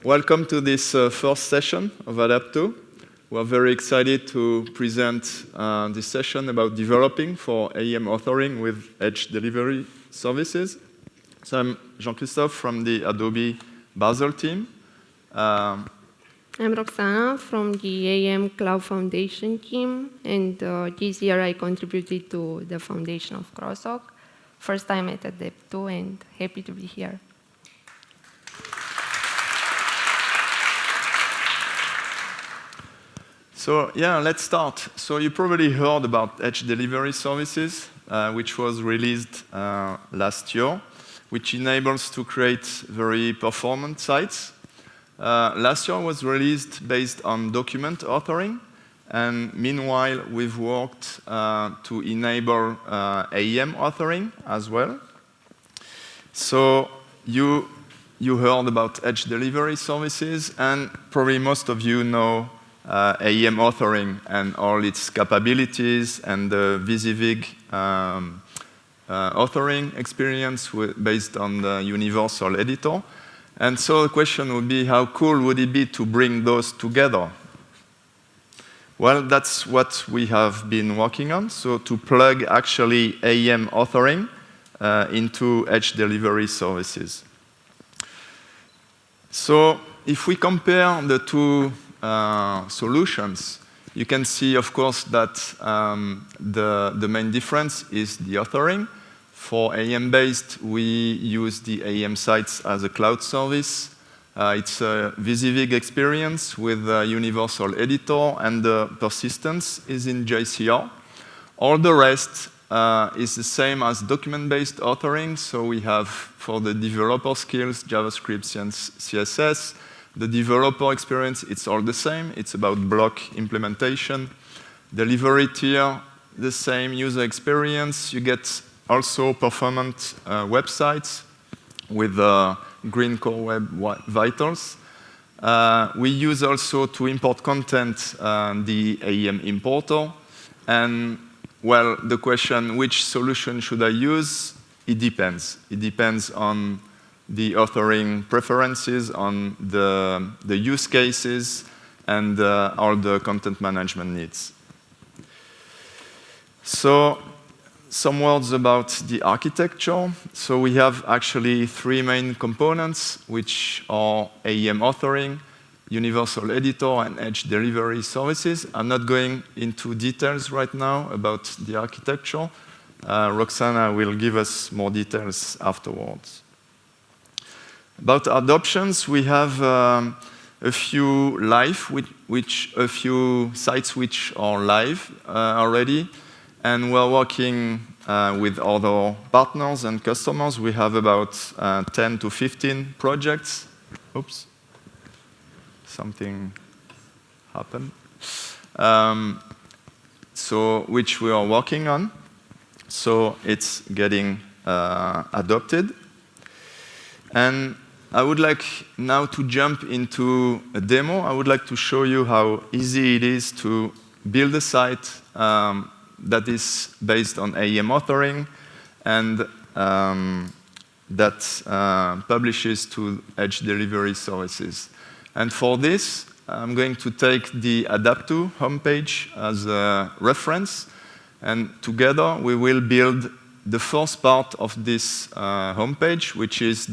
welcome to this first session of adaptTo. We are very excited to present this session about developing for AEM authoring with Edge delivery services. So I'm Jean-Christophe from the Adobe Basel team. I'm Roxana from the AEM Cloud Foundation team, and this year I contributed to the foundation of Crosstalk. First time at adaptTo, and happy to be here. So yeah, let's start. So you probably heard about Edge delivery services, which was released last year, which enables to create very performant sites. Last year was released based on document authoring, and meanwhile we've worked to enable AEM authoring as well. So you heard about Edge delivery services, and probably most of you know AEM authoring and all its capabilities and the VisiVig authoring experience based on the universal editor. And so the question would be, how cool would it be to bring those together? Well, that's what we have been working on, so to plug actually AEM authoring into Edge delivery services. So if we compare the two solutions, you can see, of course, that the main difference is the authoring. For AEM-based, we use the AEM sites as a cloud service. It's a VisiVig experience with a universal editor, and the persistence is in JCR. All the rest is the same as document-based authoring. So we have, for the developer skills, JavaScript and CSS. The developer experience, it's all the same. It's about block implementation. Delivery tier, the same user experience. You get also performant websites with green core web vitals. We use also to import content the AEM importer. And well, the question, which solution should I use? It depends. It depends on the authoring preferences, on the use cases, and all the content management needs. So some words about the architecture. So we have actually three main components, which are AEM authoring, universal editor, and Edge delivery services. I'm not going into details right now about the architecture. Roxana will give us more details afterwards. About adoptions, we have a few sites which are live already, and we're working with other partners and customers. We have about 10 to 15 projects. Oops, something happened. So which we are working on. So it's getting adopted. And I would like now to jump into a demo. I would like to show you how easy it is to build a site that is based on AEM authoring and that publishes to Edge delivery services. And for this, I'm going to take the adaptTo homepage as a reference, and together we will build the first part of this homepage, which is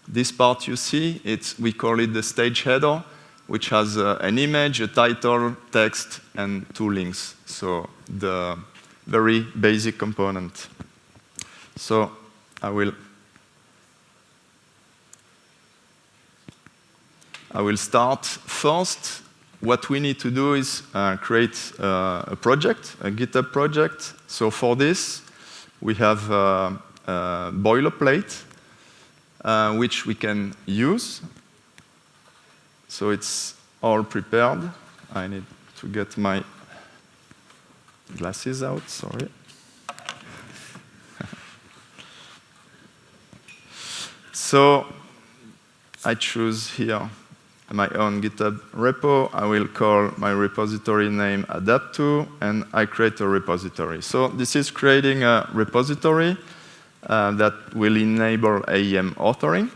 this part you see. We call it the stage header, which has an image, a title, text, and two links. So the very basic component. So I will start first. What we need to do is create a project, a GitHub project. So for this, we have a boilerplate, which we can use. So it's all prepared. I need to get my glasses out, sorry. So I choose here my own GitHub repo. I will call my repository name adaptTo, and I create a repository. So this is creating a repository that will enable AEM authoring.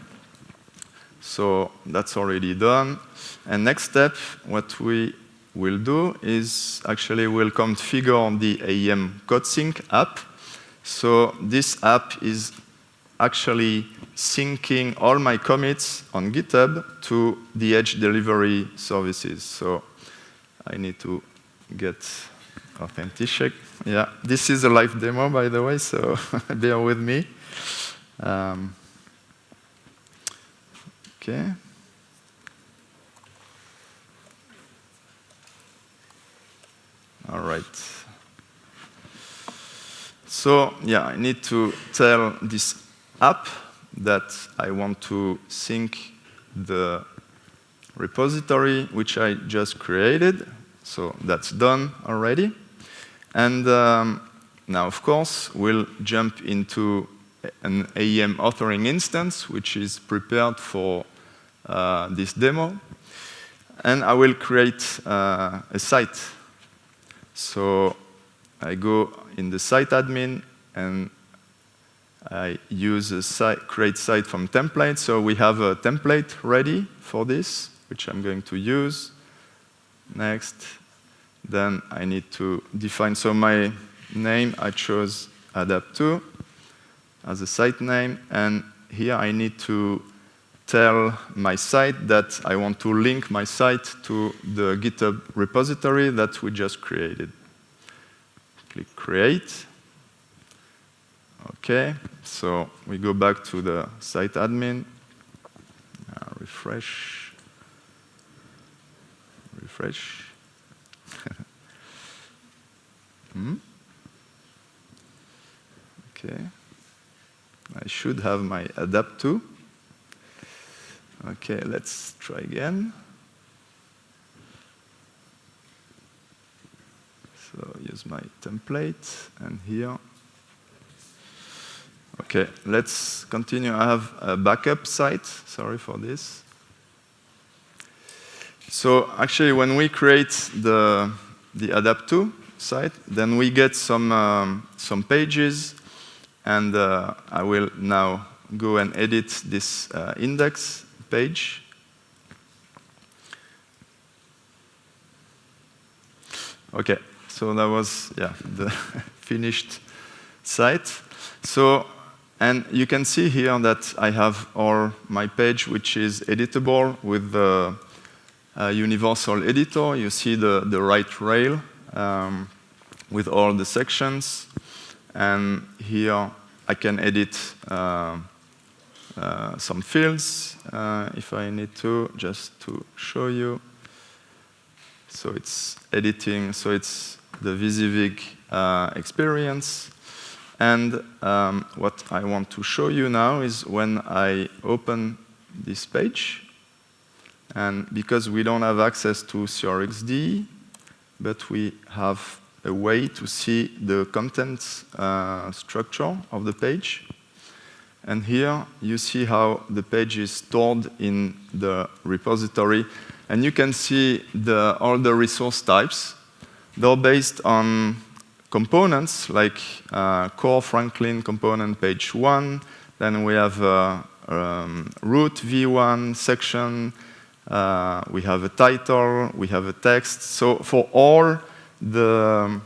So that's already done. And next step, what we will do is actually we'll configure the AEM CodeSync app. So this app is actually syncing all my commits on GitHub to the edge delivery services. So I need to get authentic. Yeah, this is a live demo, by the way, so bear with me. Okay. All right. So yeah, I need to tell this app that I want to sync the repository which I just created. So that's done already. And now, of course, we'll jump into an AEM authoring instance, which is prepared for this demo. And I will create a site. So I go in the site admin, and I use a create site from template. So we have a template ready for this, which I'm going to use. Next. Then I need to define, so my name, I chose adaptTo as a site name, and here I need to tell my site that I want to link my site to the GitHub repository that we just created. Click Create. Okay, so we go back to the site admin, refresh. Okay, I should have my adaptTo. Okay, let's try again. So use my template, and here. Okay, let's continue. I have a backup site. Sorry for this. So actually, when we create the adaptTo site, then we get some pages, and I will now go and edit this index page. Okay, so that was the finished site. So, and you can see here that I have all my page, which is editable with the universal editor. You see the right rail with all the sections. And here I can edit some fields if I need to, just to show you. So it's editing, so it's the Visivig experience. And what I want to show you now is when I open this page, and because we don't have access to CRXD, but we have a way to see the content structure of the page. And here you see how the page is stored in the repository. And you can see all the resource types. They're based on components like core Franklin component page 1. Then we have root v1 section. We have a title. We have a text. So for all the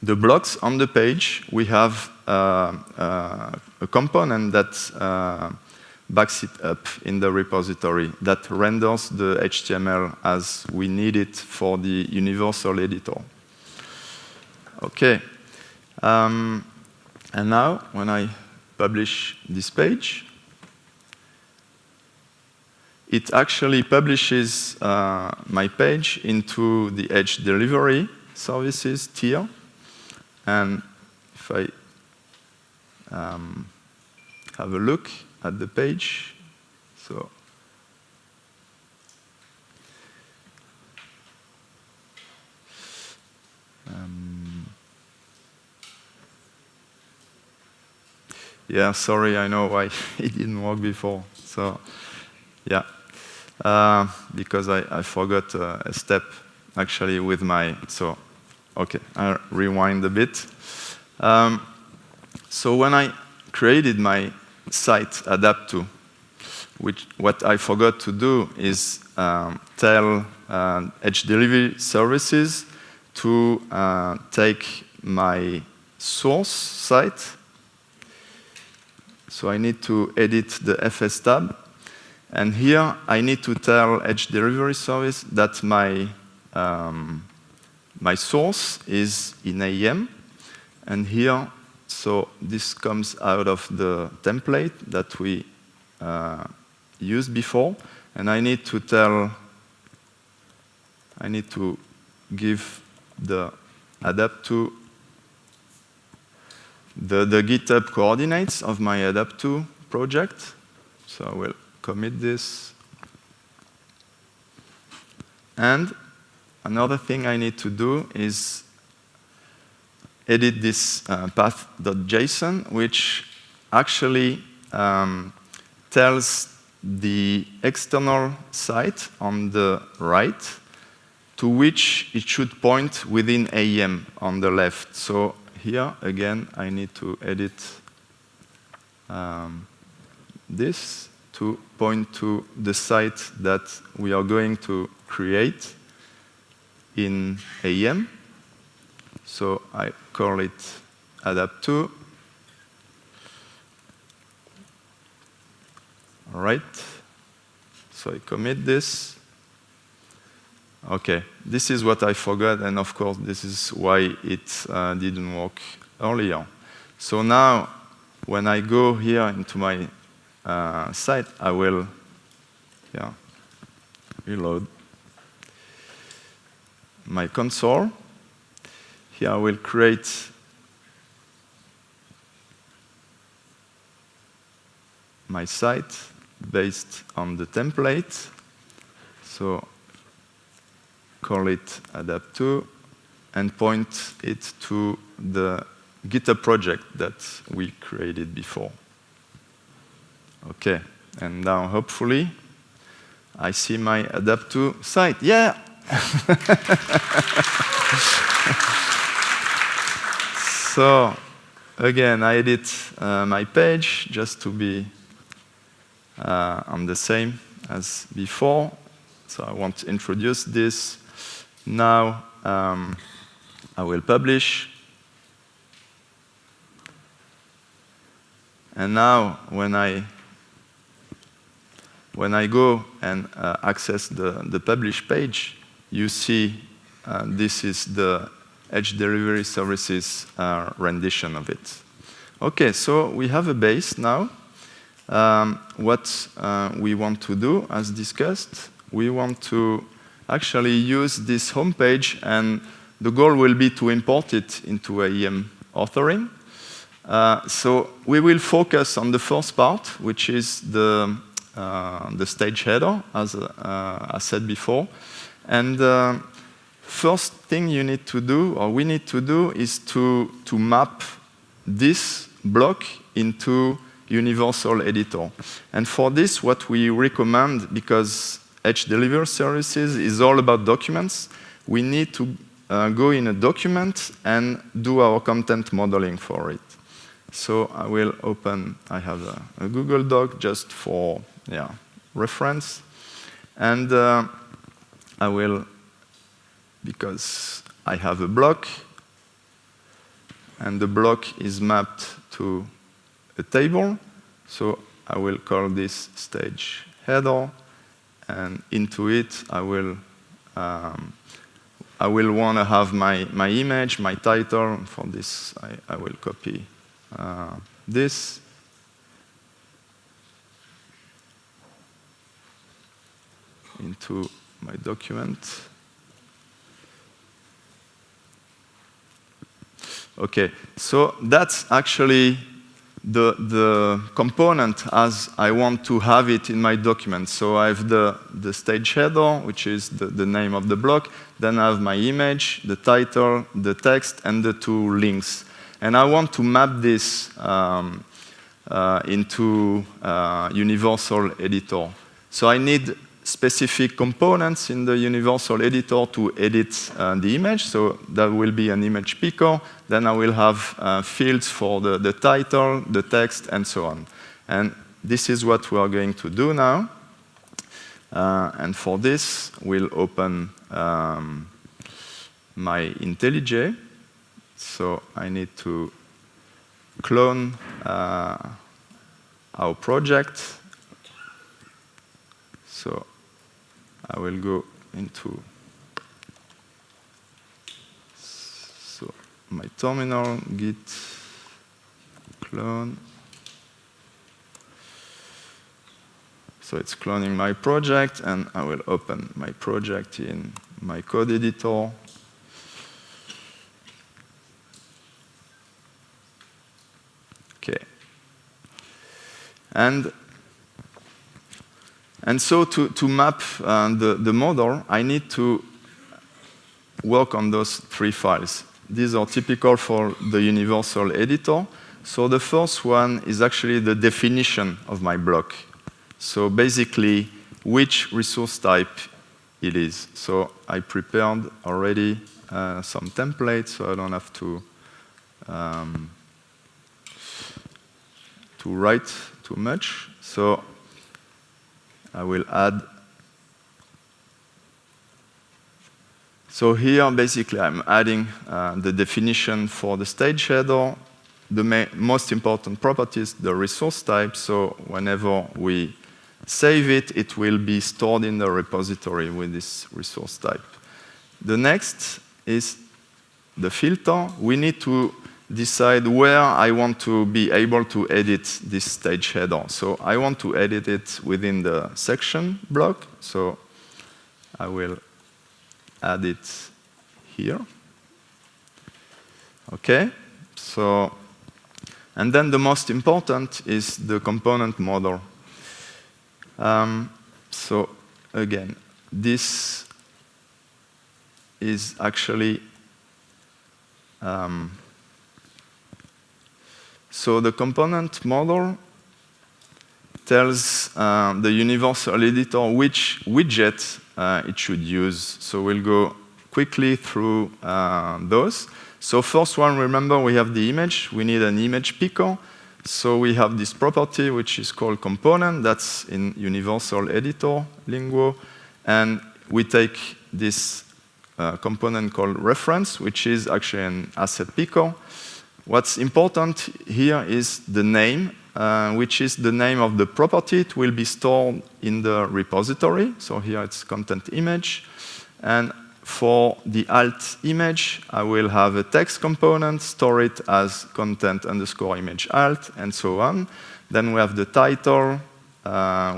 blocks on the page, we have a component that backs it up in the repository that renders the HTML as we need it for the universal editor. Okay. And now, when I publish this page, it actually publishes my page into the Edge Delivery Services tier. And if I have a look at the page, so yeah, sorry, I know why it didn't work before. So yeah, because I forgot a step actually with my, so okay, I'll rewind a bit. So when I created my site adaptTo, what I forgot to do is tell Edge Delivery Services to take my source site. So I need to edit the FS tab. And here I need to tell Edge Delivery Service that my source is in AEM. And here, so this comes out of the template that we used before. And I need to give the adaptTo the GitHub coordinates of my adaptTo project. So I will commit this. And another thing I need to do is edit this path.json, which actually tells the external site on the right to which it should point within AEM on the left. So here, again, I need to edit this to point to the site that we are going to create in AEM. So I call it adaptTo. All right. So I commit this. OK, this is what I forgot, and of course, this is why it didn't work earlier. So now, when I go here into my site, I will reload my console. Here I will create my site based on the template. So call it adaptTo and point it to the GitHub project that we created before. OK, and now hopefully I see my adaptTo site. Yeah! So again, I edit my page just to be on the same as before. So I want to introduce this. Now I will publish. And now when I go and access the publish page, you see this is the Edge Delivery Services rendition of it. OK, so we have a base now. What we want to do, as discussed, we want to actually use this homepage, and the goal will be to import it into AEM authoring. So we will focus on the first part, which is the stage header, as I said before. And first thing you need to do, or we need to do, is to map this block into Universal Editor. And for this, what we recommend, because Edge Delivery Services is all about documents, we need to go in a document and do our content modeling for it. So I will open, I have a Google Doc just for reference. And I will, because I have a block, and the block is mapped to a table, so I will call this stage header, and into it I will want to have my image, my title. For this, I will copy this. Into my document. OK, so that's actually the component as I want to have it in my document. So I have the stage header, which is the name of the block. Then I have my image, the title, the text, and the two links. And I want to map this into Universal Editor. So I need specific components in the Universal Editor to edit the image. So that will be an image picker. Then I will have fields for the title, the text, and so on. And this is what we are going to do now. And for this, we'll open my IntelliJ. So I need to clone our project. So I will go into my terminal, git clone. So it's cloning my project, and I will open my project in my code editor. Okay. And so to map the model, I need to work on those 3 files. These are typical for the universal editor. So the first one is actually the definition of my block. So basically, which resource type it is. So I prepared already some templates, so I don't have to write too much. So I will add. So here, basically, I'm adding the definition for the stage header, the most important properties, the resource type. So whenever we save it, it will be stored in the repository with this resource type. The next is the filter. We need to decide where I want to be able to edit this stage header. So I want to edit it within the section block. So I will add it here. Okay, so, and then the most important is the component model. So again, this is actually, so the component model tells the universal editor which widget it should use. So we'll go quickly through those. So first one, remember we have the image. We need an image picker. So we have this property which is called component. That's in universal editor lingo. And we take this component called reference, which is actually an asset picker. What's important here is the name, which is the name of the property. It will be stored in the repository. So here it's content image. And for the alt image, I will have a text component, store it as content underscore image alt, and so on. Then we have the title.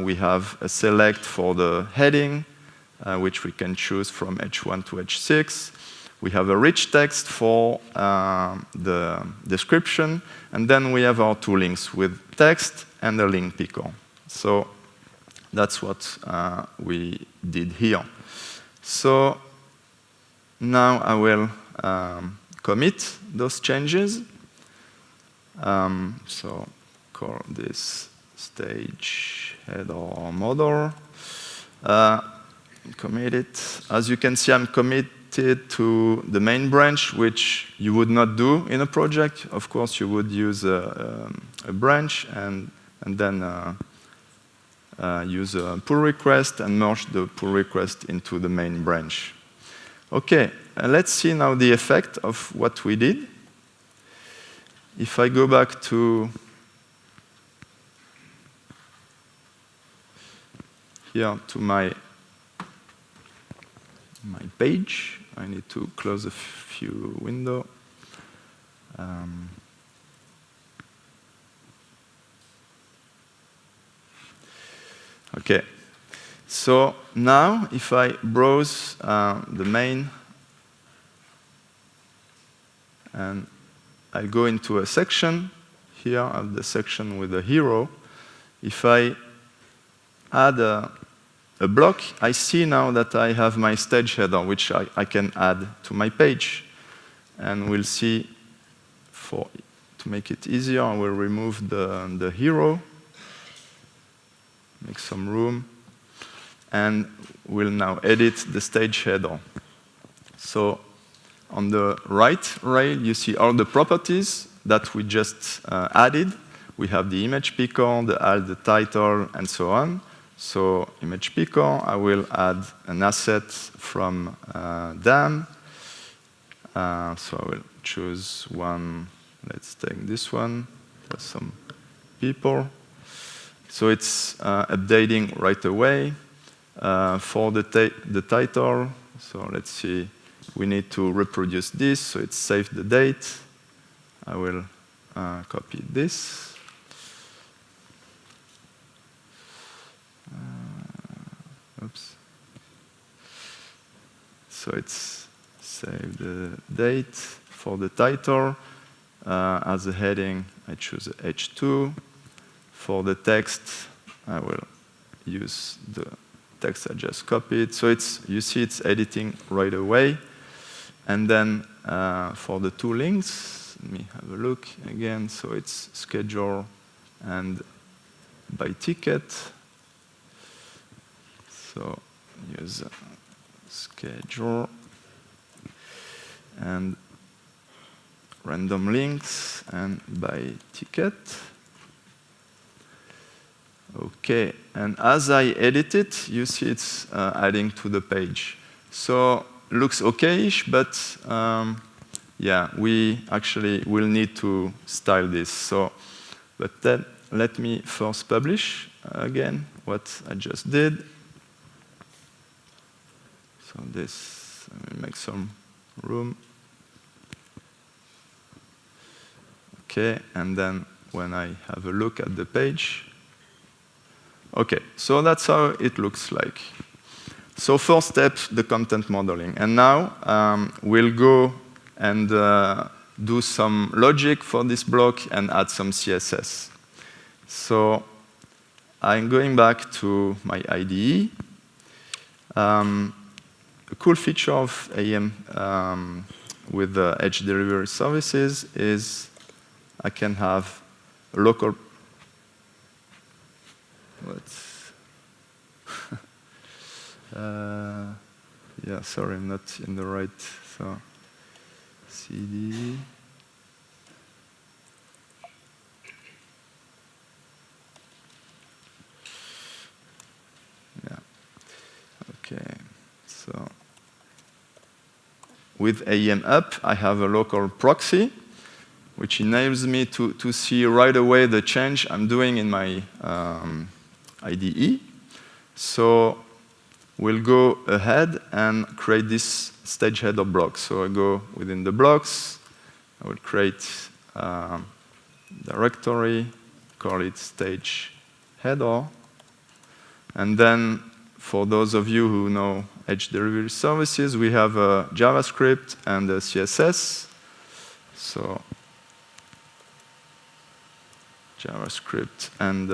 We have a select for the heading, which we can choose from H1 to H6. We have a rich text for the description, and then we have our two links with text and a link picker. So that's what we did here. So now I will commit those changes. So call this stage header model. Commit it. As you can see, I'm committed to the main branch, which you would not do in a project. Of course, you would use a branch and then use a pull request and merge the pull request into the main branch. Okay, let's see now the effect of what we did. If I go back to here to my page, I need to close a few windows. Okay, so now if I browse the main and I go into a section, here I have the section with the hero. If I add a block, I see now that I have my stage header, which I can add to my page. And we'll see, to make it easier, I will remove the hero, make some room, and we'll now edit the stage header. So on the right rail, you see all the properties that we just added. we have the image picker, the alt, the title, and so on. So image picker, I will add an asset from DAM. So I will choose one. Let's take this one. There's some people. So it's updating right away. For the title, so let's see, we need to reproduce this, so it's save the date. I will copy this. Oops. So it's save the date. For the title, as a heading, I choose H2. For the text, I will use the text I just copied. So you see it's editing right away. And then for the two links, let me have a look again. So it's schedule and by ticket. So use schedule and random links and by ticket. Okay, and as I edit it, you see it's adding to the page. So looks okay-ish, but yeah, we actually will need to style this. So, but then let me first publish again what I just did. So this, let me make some room. Okay, and then when I have a look at the page, okay, so that's how it looks like. So first step, the content modeling. And now we'll go and do some logic for this block and add some CSS. So I'm going back to my IDE. A cool feature of AEM with the edge delivery services is I can have a local. Yeah, sorry, I'm not in the right. So, CD. Yeah. Okay. So, with AEM up, I have a local proxy, which enables me to see right away the change I'm doing in my IDE. So we'll go ahead and create this stage header block. So I go within the blocks. I will create directory, call it stage header. And then for those of you who know edge delivery services, we have a JavaScript and a CSS. So JavaScript and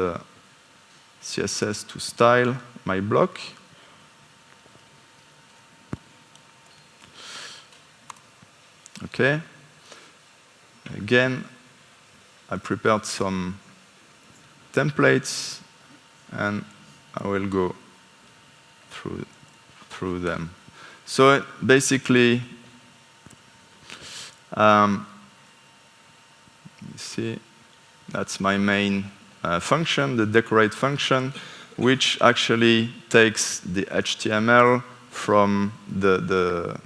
CSS to style my block. Okay. Again, I prepared some templates, and I will go through them. So basically, you see, that's my main function, the decorate function, which actually takes the HTML from the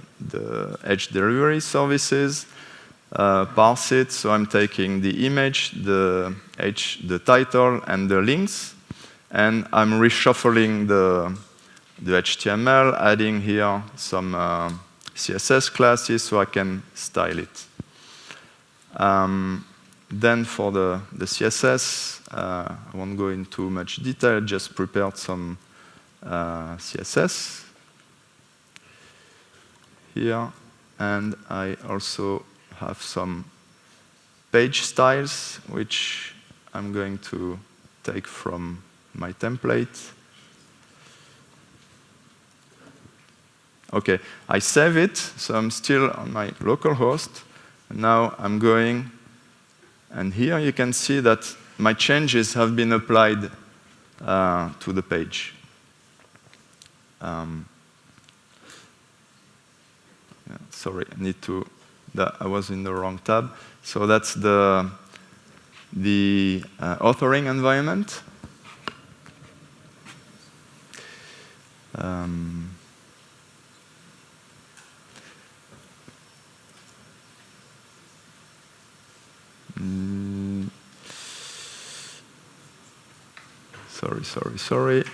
edge delivery services, parse it. So I'm taking the image, the title, and the links, and I'm reshuffling the HTML, adding here some CSS classes so I can style it. Then for the CSS, I won't go into much detail, just prepared some CSS here. And I also have some page styles, which I'm going to take from my template. OK, I save it, so I'm still on my local host. And now I'm going, and here you can see that my changes have been applied to the page. Yeah, sorry, I need to. I was in the wrong tab. So that's the the authoring environment. Sorry.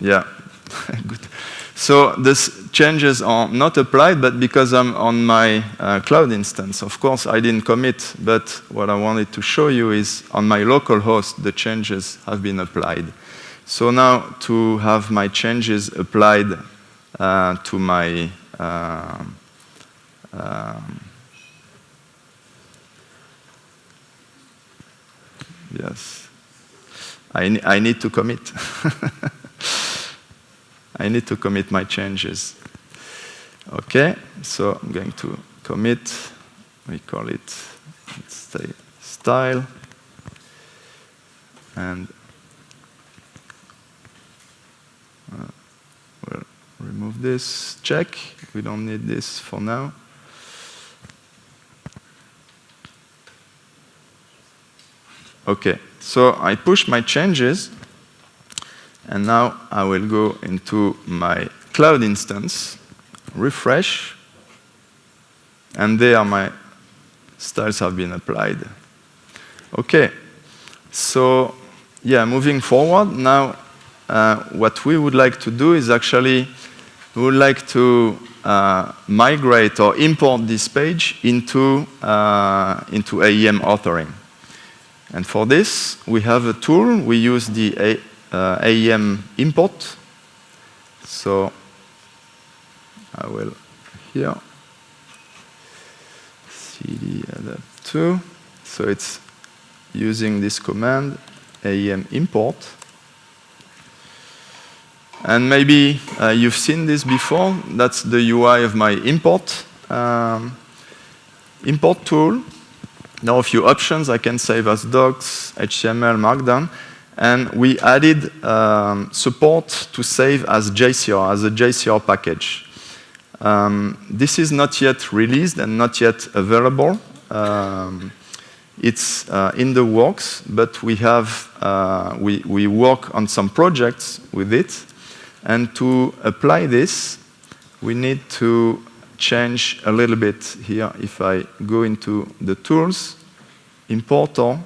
Yeah, good. So these changes are not applied, but because I'm on my cloud instance, of course, I didn't commit, but what I wanted to show you is on my local host, the changes have been applied. So now to have my changes applied to my yes. I need to commit. I need to commit my changes. Okay, so I'm going to commit. We call it style. And we'll remove this. Check. We don't need this for now. Okay, so I push my changes, and now I will go into my cloud instance, refresh, and there my styles have been applied. Okay, so yeah, moving forward, now what we would like to do is actually, we would like to migrate or import this page into AEM authoring. And for this, we have a tool. We use the AEM import. So I will here cd adaptTo. So it's using this command, AEM import. And maybe you've seen this before. That's the UI of my import tool. Now a few options. I can save as docs, HTML, Markdown. And we added support to save as JCR, as a JCR package. This is not yet released and not yet available. It's in the works, but we work on some projects with it. And to apply this, we need to change a little bit here. If I go into the tools, importer,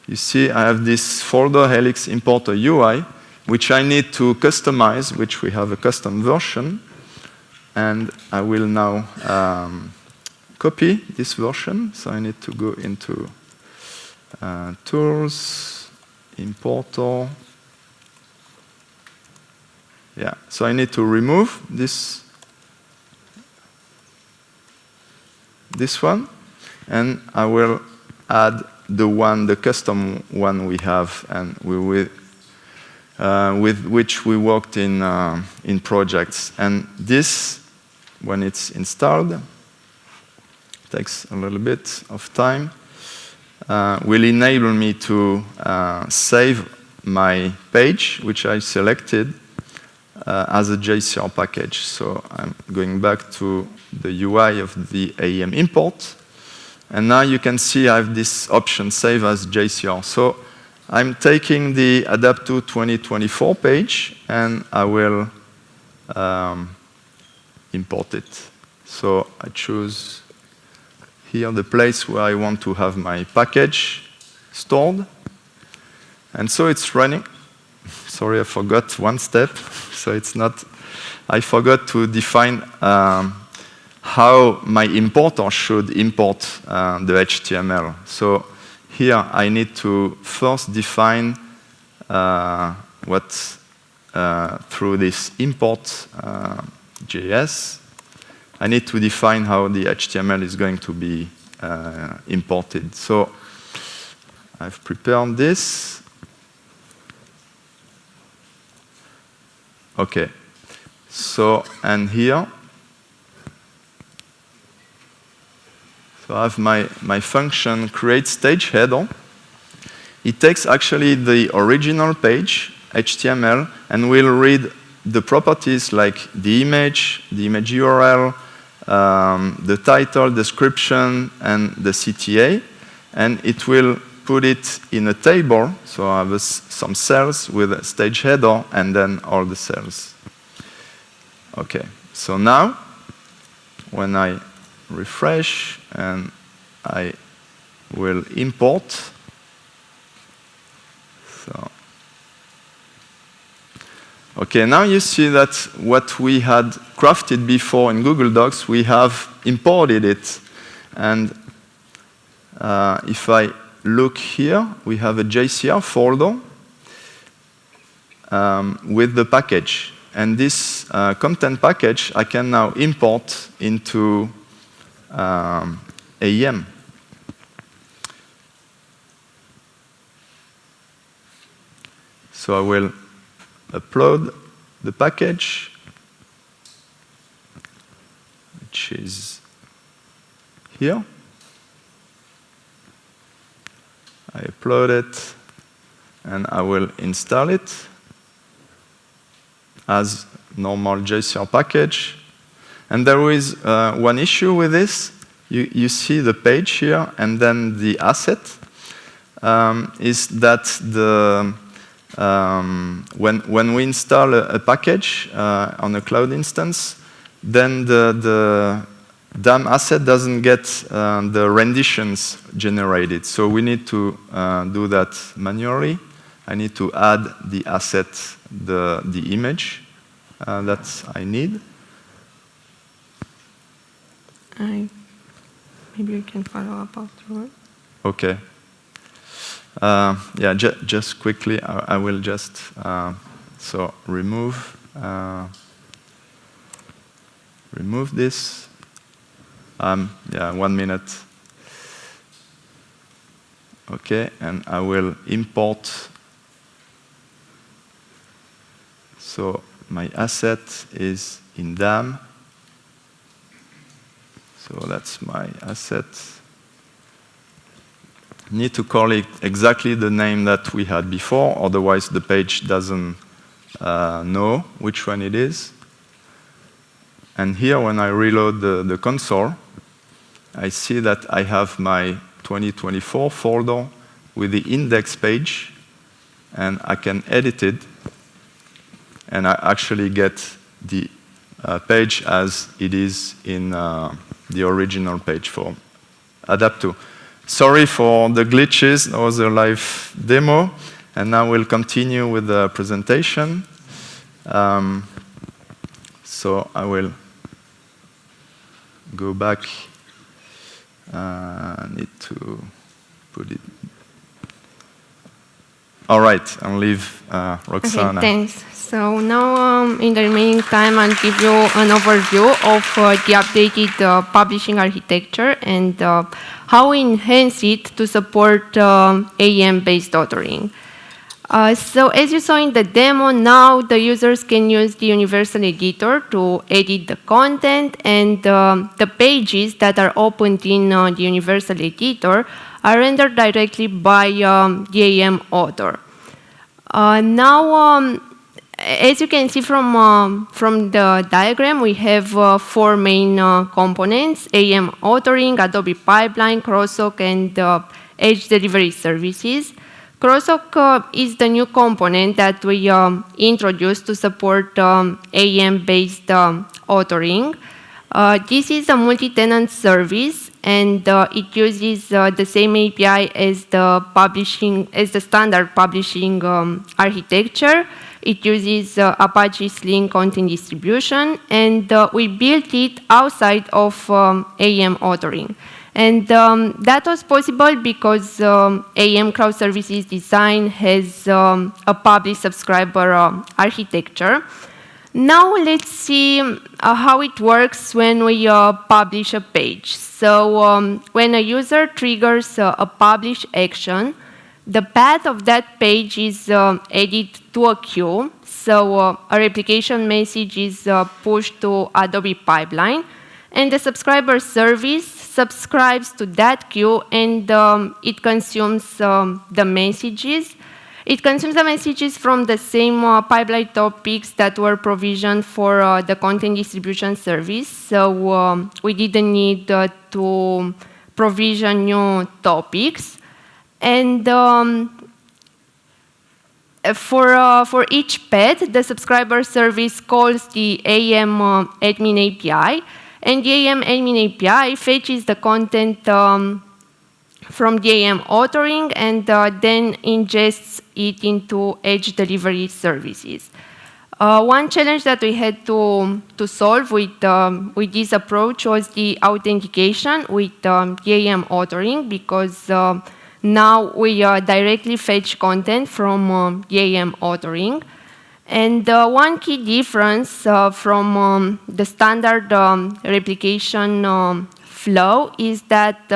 you see I have this folder Helix importer UI, which I need to customize, which we have a custom version. And I will now copy this version. So I need to go into tools, importer. Yeah, so I need to remove this one, and I will add the custom one we have, and with which we worked in projects. And this, when it's installed, takes a little bit of time, will enable me to save my page, which I selected, as a JCR package. So I'm going back to the UI of the AEM import. And now you can see I have this option, save as JCR. So I'm taking the adaptTo 2024 page, and I will import it. So I choose here the place where I want to have my package stored. And so it's running. Sorry, I forgot one step. So it's not, I forgot to define how my importer should import the HTML. So here I need to first define through this import JS, I need to define how the HTML is going to be imported. So I've prepared this. Okay, so, and here, so I have my function create stage header. It takes actually the original page, HTML, and will read the properties like the image URL, the title, description, and the CTA, and it will put it in a table. So I have some cells with a stage header and then all the cells. Okay, so now when I refresh and I will import, so okay, now you see that what we had crafted before in Google Docs, we have imported it. And if I look here, we have a JCR folder with the package. And this content package, I can now import into AEM. So I will upload the package, which is here. I upload it, and I will install it as normal JCR package. And there is one issue with this. You see the page here, and then the asset is that when we install a package on a cloud instance, then the DAM asset doesn't get the renditions generated. So we need to do that manually. I need to add the asset, the image that I need. Maybe you can follow up afterward. Okay. Yeah, just quickly, I will just so remove this. Yeah, 1 minute. Okay, and I will import. So my asset is in DAM. So that's my asset. Need to call it exactly the name that we had before, otherwise the page doesn't know which one it is. And here, when I reload the console, I see that I have my 2024 folder with the index page, and I can edit it, and I actually get the page as it is in the original page for adaptTo. Sorry for the glitches. That was a live demo, and now we'll continue with the presentation. So I will go back. I need to put it. All right, I'll leave Roxana. Okay, thanks. So now, in the remaining time, I'll give you an overview of the updated publishing architecture and how we enhance it to support AEM-based authoring. So as you saw in the demo, now the users can use the Universal Editor to edit the content, and the pages that are opened in the Universal Editor are rendered directly by the AEM author. Now, as you can see from the diagram, we have 4 main components: AEM authoring, Adobe pipeline, Crosstalk, and Edge delivery services. Crosstalk is the new component that we introduced to support AEM-based authoring. This is a multi-tenant service, and it uses the same API as the standard publishing architecture. It uses Apache Sling content distribution, and we built it outside of AEM authoring. And that was possible because AEM Cloud Services design has a publish subscriber architecture. Now let's see how it works when we publish a page. So when a user triggers a publish action, the path of that page is added to a queue. So a replication message is pushed to Adobe pipeline, and the subscriber service subscribes to that queue, and it consumes the messages. It consumes the messages from the same pipeline topics that were provisioned for the content distribution service. So we didn't need to provision new topics. And for each pet, the subscriber service calls the AEM admin API, and the AEM admin API fetches the content from the AEM authoring and then ingests it into edge delivery services. One challenge that we had to solve with this approach was the authentication with the AEM authoring, because now we directly fetch content from the AEM authoring. And one key difference from the standard replication flow is that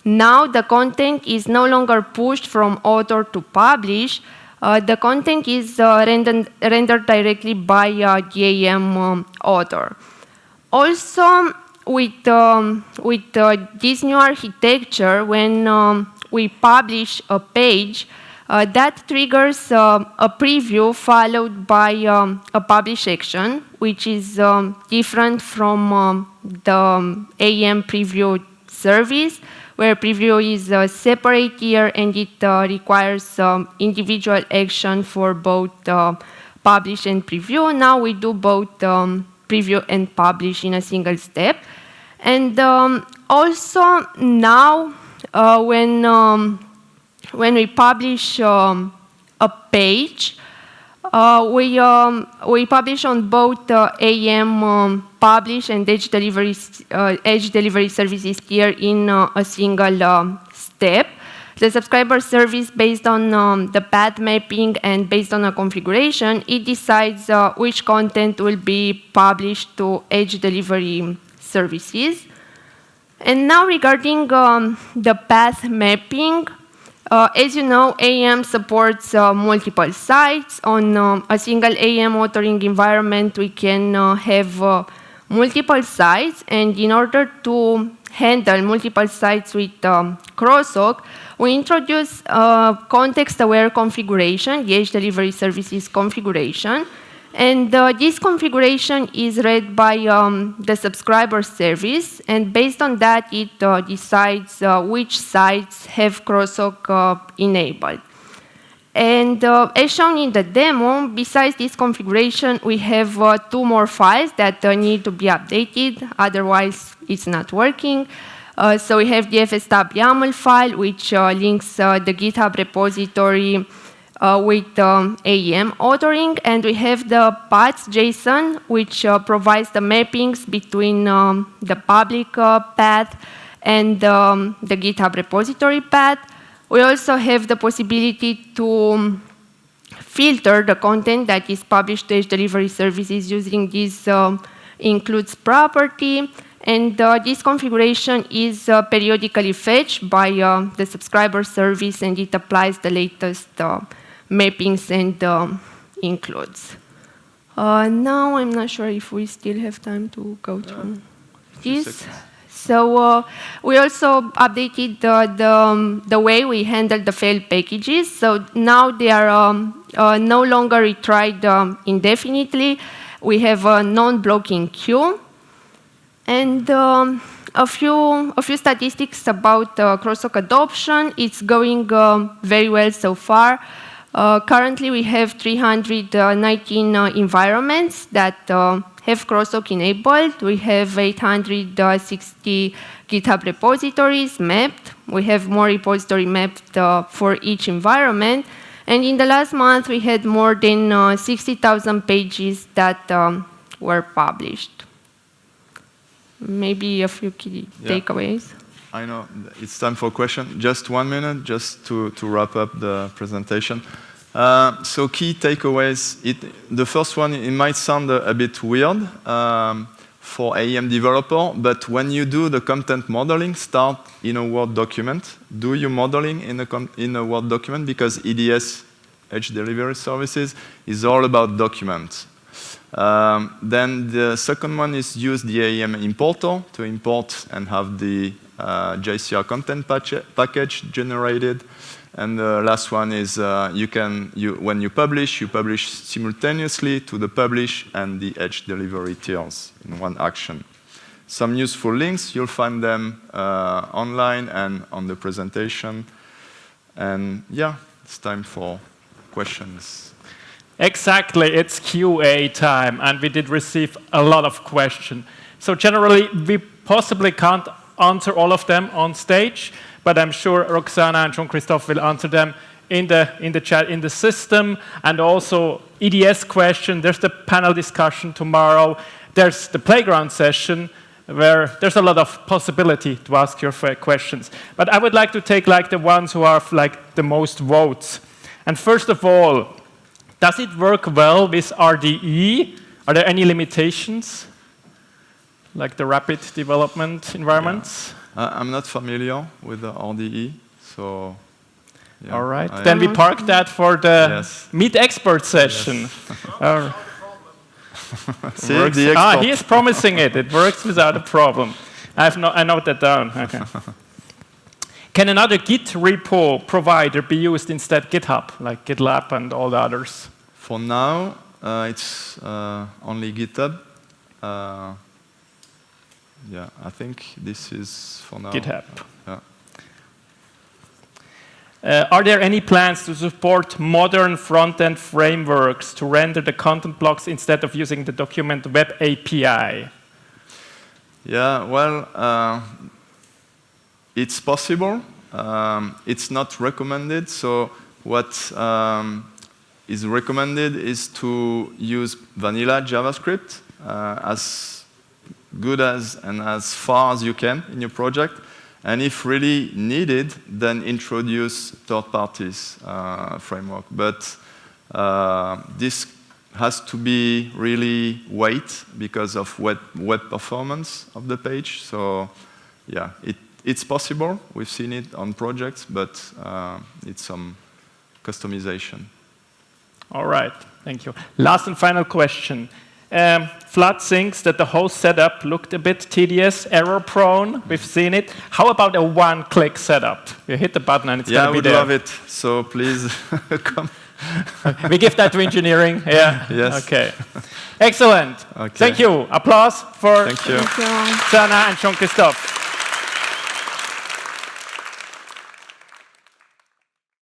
now the content is no longer pushed from author to publish. The content is rendered directly by the AEM author. Also, with this new architecture, when we publish a page, that triggers a preview followed by a publish action, which is different from the AEM preview service, where preview is separate here and it requires individual action for both publish and preview. Now we do both preview and publish in a single step. And also now when we publish a page, we publish on both AEM publish and edge delivery services here in a single step. The subscriber service, based on the path mapping and based on a configuration, it decides which content will be published to edge delivery services. And now regarding the path mapping, as you know, AEM supports multiple sites. On a single AEM authoring environment, we can have multiple sites, and in order to handle multiple sites with Crosswalk, we introduce context-aware configuration, the edge delivery services configuration. And this configuration is read by the subscriber service, and based on that, it decides which sites have Crosswalk enabled. And as shown in the demo, besides this configuration, we have two more files that need to be updated, otherwise it's not working. So we have the fstab YAML file, which links the GitHub repository with AEM authoring, and we have the paths.json, which provides the mappings between the public path and the GitHub repository path. We also have the possibility to filter the content that is published to edge delivery services using this includes property, and this configuration is periodically fetched by the subscriber service, and it applies the latest mappings and includes. Now I'm not sure if we still have time to go through this. So we also updated the way we handle the failed packages. So now they are no longer retried indefinitely. We have a non-blocking queue. And a few statistics about Crosswalk adoption. It's going very well so far. Currently, we have 319 environments that have Crosswalk enabled. We have 860 GitHub repositories mapped. We have more repositories mapped for each environment. And in the last month, we had more than 60,000 pages that were published. Maybe a few key takeaways. I know it's time for a question. Just 1 minute, just to wrap up the presentation. So key takeaways. The first one, it might sound a bit weird for AEM developer, but when you do the content modeling, start in a Word document. Do your modeling in a Word document, because EDS, Edge Delivery Services, is all about documents. Then the second one is use the AEM importer to import and have the JCR content package generated. And the last one is when you publish simultaneously to the publish and the edge delivery tiers in one action. Some useful links, you'll find them online and on the presentation. And yeah, it's time for questions. Exactly, it's QA time, and we did receive a lot of questions. So generally, we possibly can't answer all of them on stage, but I'm sure Roxana and Jean-Christophe will answer them in the chat, in the system, and also EDS question. There's the panel discussion tomorrow. There's the playground session, where there's a lot of possibility to ask your questions. But I would like to take the ones who have the most votes. And first of all, does it work well with RDE? Are there any limitations, like the rapid development environments? Yeah. I'm not familiar with the RDE, so... Yeah, all right, then we park that for the Meet Expert session. Yes. See, he is promising it. It works without a problem. I note that down. Okay. Can another Git repo provider be used instead GitHub, like GitLab and all the others? For now, it's only GitHub. Yeah, I think this is for now. GitHub. Yeah. Are there any plans to support modern front-end frameworks to render the content blocks instead of using the document web API? Yeah, well, it's possible. It's not recommended. So what is recommended is to use vanilla JavaScript as good as and as far as you can in your project. And if really needed, then introduce third parties framework. But this has to be really weight because of web performance of the page. So yeah, it's possible. We've seen it on projects, but it's some customization. All right, thank you. Last and final question. Flood thinks that the whole setup looked a bit tedious, error-prone. We've seen it. How about a one-click setup? You hit the button and it's going to be there. Yeah, I would love it. So please come. We give that to engineering. Yeah. Yes. Okay. Excellent. Okay. Thank you. Applause for Thank you. Roxana and Jean-Christophe.